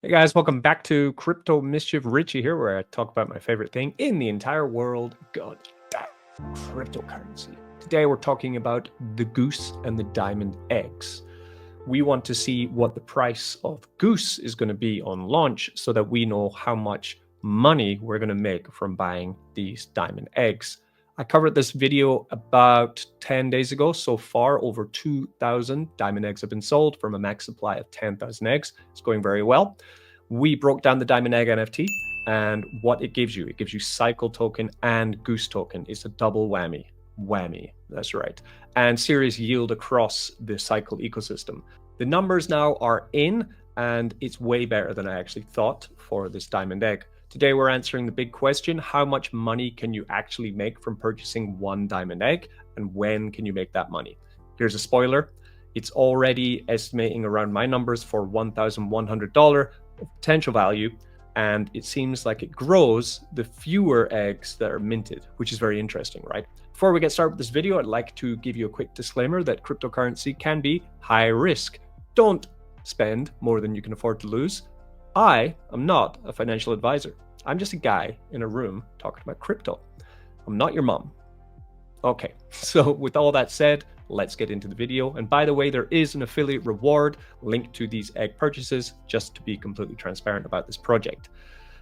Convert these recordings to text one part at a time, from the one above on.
Hey guys, welcome back to Crypto Mischief. Richie here, where I talk about my favorite thing in the entire world, God damn, cryptocurrency. Today we're talking about the Goose and the Diamond eggs. We want to see what the price of Goose is going to be on launch so that we know how much money we're going to make from buying these diamond eggs. I covered this video about 10 days ago. So far, over 2,000 diamond eggs have been sold from a max supply of 10,000 eggs. It's going very well. We broke down the diamond egg NFT and what it gives you. It gives you cycle token and Goose token. It's a double whammy. That's right. And serious yield across the cycle ecosystem. The numbers now are in, and it's way better than I actually thought for this diamond egg. Today, we're answering the big question: how much money can you actually make from purchasing one diamond egg, and when can you make that money? Here's a spoiler. It's already estimating around my numbers for $1,100 potential value, and it seems like it grows the fewer eggs that are minted, which is very interesting, right? Before we get started with this video, I'd like to give you a quick disclaimer that cryptocurrency can be high risk. Don't spend more than you can afford to lose. I am not a financial advisor. I'm just a guy in a room talking about crypto. I'm not your mom. Okay, so with all that said, let's get into the video. And by the way, there is an affiliate reward linked to these egg purchases, just to be completely transparent about this project.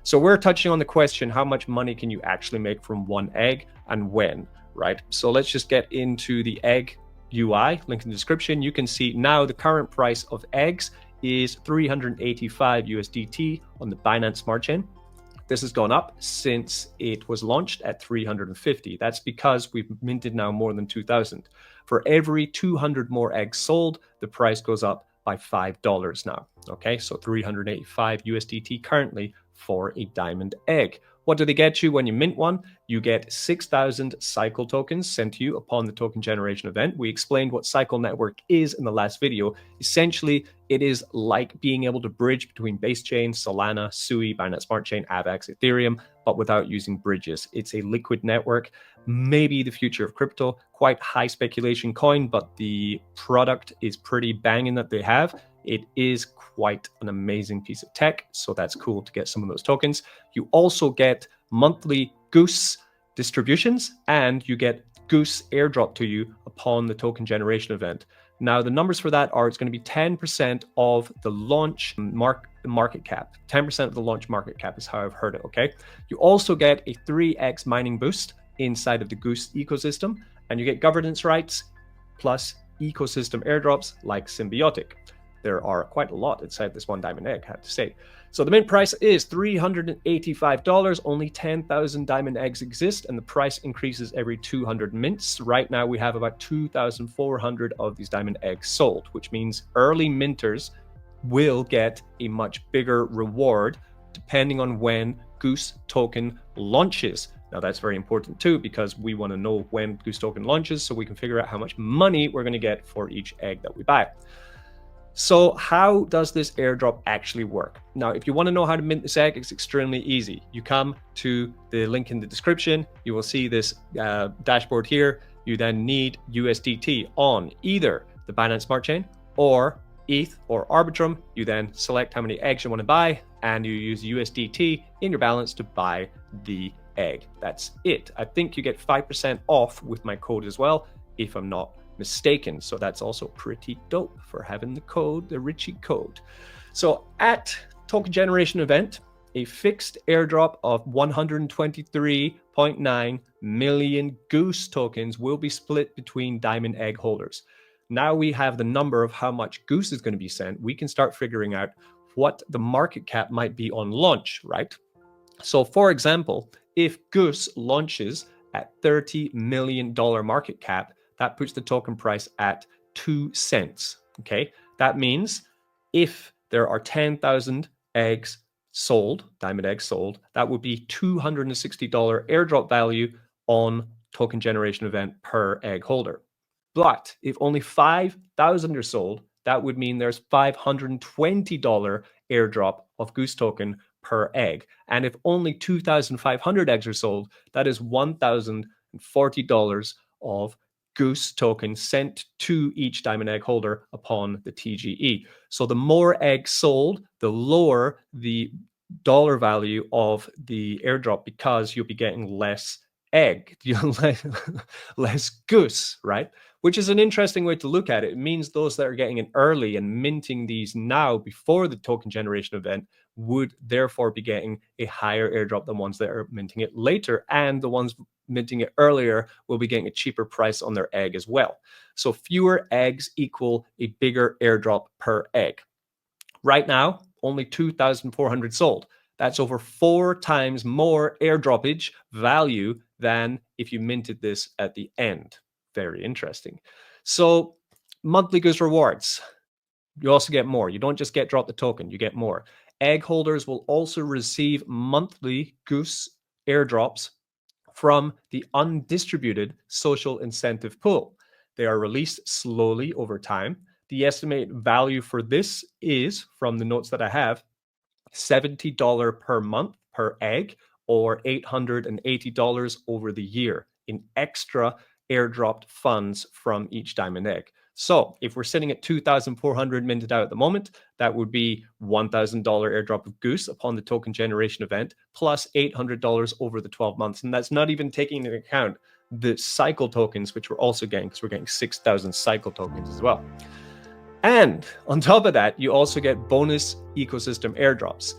So we're touching on the question, how much money can you actually make from one egg and when, right? So let's just get into the egg UI, link in the description. You can see now the current price of eggs is 385 USDT on the Binance Smart Chain. This has gone up since it was launched at 350. That's because we've minted now more than 2,000. For every 200 more eggs sold, the price goes up by $5 now. Okay, so 385 USDT currently for a diamond egg. What do they get you when you mint one? You get 6,000 cycle tokens sent to you upon the token generation event. We explained what Cycle Network is in the last video. Essentially, it is like being able to bridge between base chain, Solana, Sui, Binance Smart Chain, AVAX, Ethereum, but without using bridges. It's a liquid network, maybe the future of crypto. Quite high speculation coin, but the product is pretty banging that they have. It is quite an amazing piece of tech, so that's cool to get some of those tokens. You also get monthly Goose distributions, and you get Goose Airdrop to you upon the token generation event. Now, the numbers for that are, it's going to be 10% of the launch market cap. 10% of the launch market cap is how I've heard it, okay? You also get a 3x mining boost inside of the Goose ecosystem, and you get governance rights plus ecosystem airdrops like Symbiotic. There are quite a lot inside this one diamond egg, I have to say. So the mint price is $385. Only 10,000 diamond eggs exist, and the price increases every 200 mints. Right now, we have about 2,400 of these diamond eggs sold, which means early minters will get a much bigger reward depending on when Goose token launches. Now, that's very important too, because we want to know when Goose token launches so we can figure out how much money we're going to get for each egg that we buy. So how does this airdrop actually work? Now, if you want to know how to mint this egg, it's extremely easy. You come to the link in the description. You will see this dashboard here. You then need USDT on either the Binance Smart Chain or ETH or Arbitrum. You then select how many eggs you want to buy, and you use USDT in your balance to buy the egg. That's it. I think you get 5% off with my code as well, if I'm not mistaken. So that's also pretty dope for having the code, the Richie code. So at token generation event, a fixed airdrop of 123.9 million Goose tokens will be split between diamond egg holders. Now we have the number of how much Goose is going to be sent. We can start figuring out what the market cap might be on launch, right? So for example, if Goose launches at $30 million market cap, that puts the token price at 2 cents, okay? That means if there are 10,000 eggs sold, diamond eggs sold, that would be $260 airdrop value on token generation event per egg holder. But if only 5,000 are sold, that would mean there's $520 airdrop of Goose token per egg. And if only 2,500 eggs are sold, that is $1,040 of Goose token sent to each diamond egg holder upon the TGE. So the more eggs sold, the lower the dollar value of the airdrop, because you'll be getting less egg, less goose, right? Which is an interesting way to look at it. It means those that are getting in early and minting these now before the token generation event would therefore be getting a higher airdrop than ones that are minting it later, and the ones minting it earlier will be getting a cheaper price on their egg as well. So fewer eggs equal a bigger airdrop per egg. Right now, only 2,400 sold. That's over 4 times more airdropage value than if you minted this at the end. Very interesting. So monthly Goose rewards, you also get more. You don't just get drop the token, you get more. Egg holders will also receive monthly Goose airdrops from the undistributed social incentive pool. They are released slowly over time. The estimated value for this is, from the notes that I have, $70 per month per egg, or $880 over the year in extra airdropped funds from each diamond egg. So if we're sitting at 2,400 minted out at the moment, that would be $1,000 airdrop of Goose upon the token generation event, plus $800 over the 12 months. And that's not even taking into account the cycle tokens, which we're also getting, because we're getting 6,000 cycle tokens as well. And on top of that, you also get bonus ecosystem airdrops.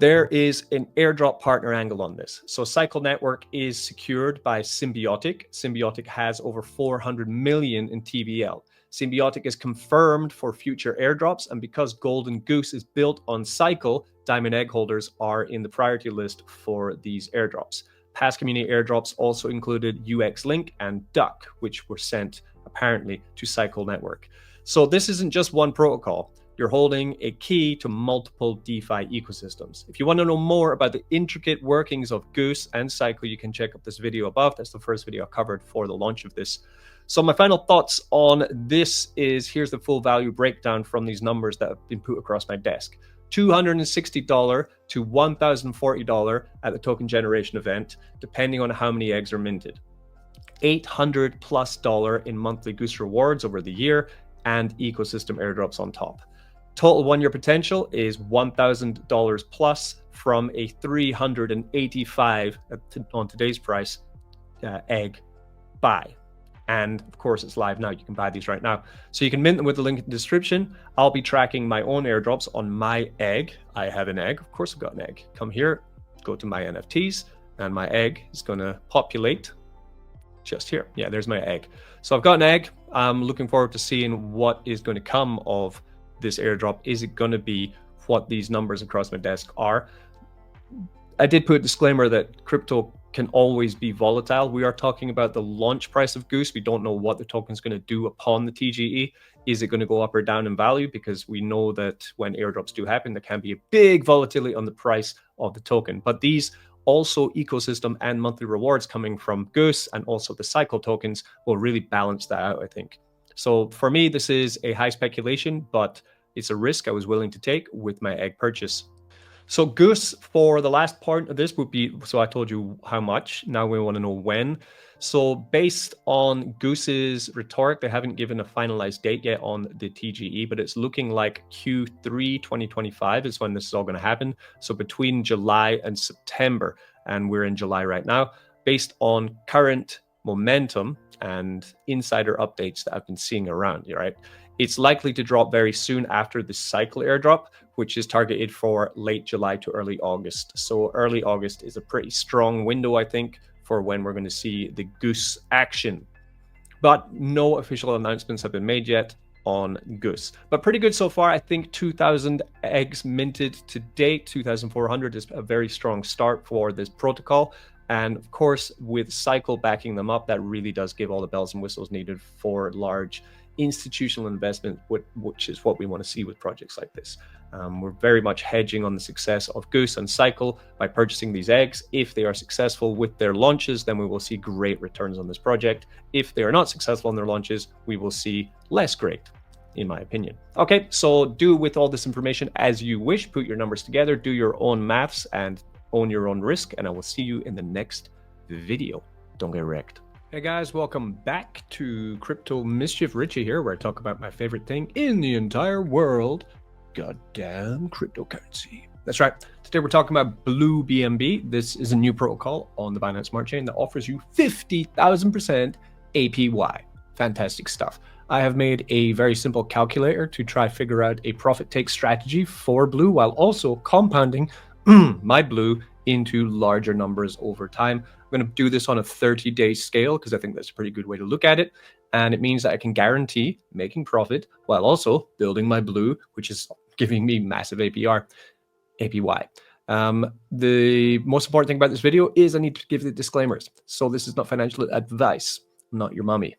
There is an airdrop partner angle on this. So Cycle Network is secured by Symbiotic. Symbiotic has over 400 million in TVL. Symbiotic is confirmed for future airdrops, and because Golden Goose is built on Cycle, diamond egg holders are in the priority list for these airdrops. Past community airdrops also included UX Link and Duck, which were sent apparently to Cycle Network. So this isn't just one protocol. You're holding a key to multiple DeFi ecosystems. If you want to know more about the intricate workings of Goose and Cycle, you can check out this video above. That's the first video I covered for the launch of this. So my final thoughts on this is, here's the full value breakdown from these numbers that have been put across my desk. $260 to $1,040 at the token generation event, depending on how many eggs are minted. $800+ in monthly Goose rewards over the year, and ecosystem airdrops on top. Total 1 year potential is $1,000 plus from a 385 on today's price egg buy. And of course, it's live now. You can buy these right now. So you can mint them with the link in the description. I'll be tracking my own airdrops on my egg. I have an egg. Of course, I've got an egg. Come here, go to my NFTs, and my egg is going to populate just here. Yeah, there's my egg. So I've got an egg. I'm looking forward to seeing what is going to come of this airdrop. Is it going to be what these numbers across my desk are? I did put a disclaimer that crypto can always be volatile. We are talking about the launch price of Goose. We don't know what the token is going to do upon the TGE. Is it going to go up or down in value? Because we know that when airdrops do happen, there can be a big volatility on the price of the token. But these also ecosystem and monthly rewards coming from Goose and also the Cycle tokens will really balance that out, I think. So for me, this is a high speculation, but it's a risk I was willing to take with my egg purchase. So Goose, for the last part of this would be, so I told you how much, now we want to know when. So based on Goose's rhetoric, they haven't given a finalized date yet on the TGE, but it's looking like Q3 2025 is when this is all going to happen. So between July and September, and we're in July right now, based on current momentum and insider updates that I've been seeing around, right? It's likely to drop very soon after the Cycle airdrop, which is targeted for late July to early August. So early August is a pretty strong window, I think, for when we're going to see the Goose action. But no official announcements have been made yet on Goose. But pretty good so far. I think 2,000 eggs minted to date. 2,400 is a very strong start for this protocol. And of course, with Cycle backing them up, that really does give all the bells and whistles needed for large institutional investment, which is what we want to see with projects like this. We're very much hedging on the success of Goose and Cycle by purchasing these eggs. If they are successful with their launches, then we will see great returns on this project. If they are not successful in their launches, we will see less great, in my opinion. Okay, so do with all this information as you wish. Put your numbers together, do your own maths, and own your own risk. And I will see you in the next video. Don't get wrecked. Hey guys, welcome back to Crypto Mischief. Richie here, where I talk about my favorite thing in the entire world, goddamn cryptocurrency. That's right. Today we're talking about Blue BNB. This is a new protocol on the Binance Smart Chain that offers you 50,000% APY. Fantastic stuff. I have made a very simple calculator to try figure out a profit take strategy for Blue while also compounding my Blue into larger numbers over time. I'm going to do this on a 30-day scale because I think that's a pretty good way to look at it. And it means that I can guarantee making profit while also building my Blue, which is giving me massive APY. The most important thing about this video is I need to give the disclaimers. So this is not financial advice, not your mommy.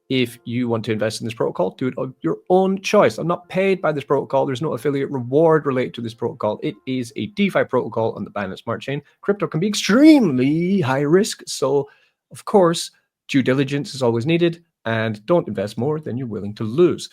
If you want to invest in this protocol, do it of your own choice. I'm not paid by this protocol. There's no affiliate reward related to this protocol. It is a DeFi protocol on the Binance Smart Chain. Crypto can be extremely high risk. So, of course, due diligence is always needed, and don't invest more than you're willing to lose.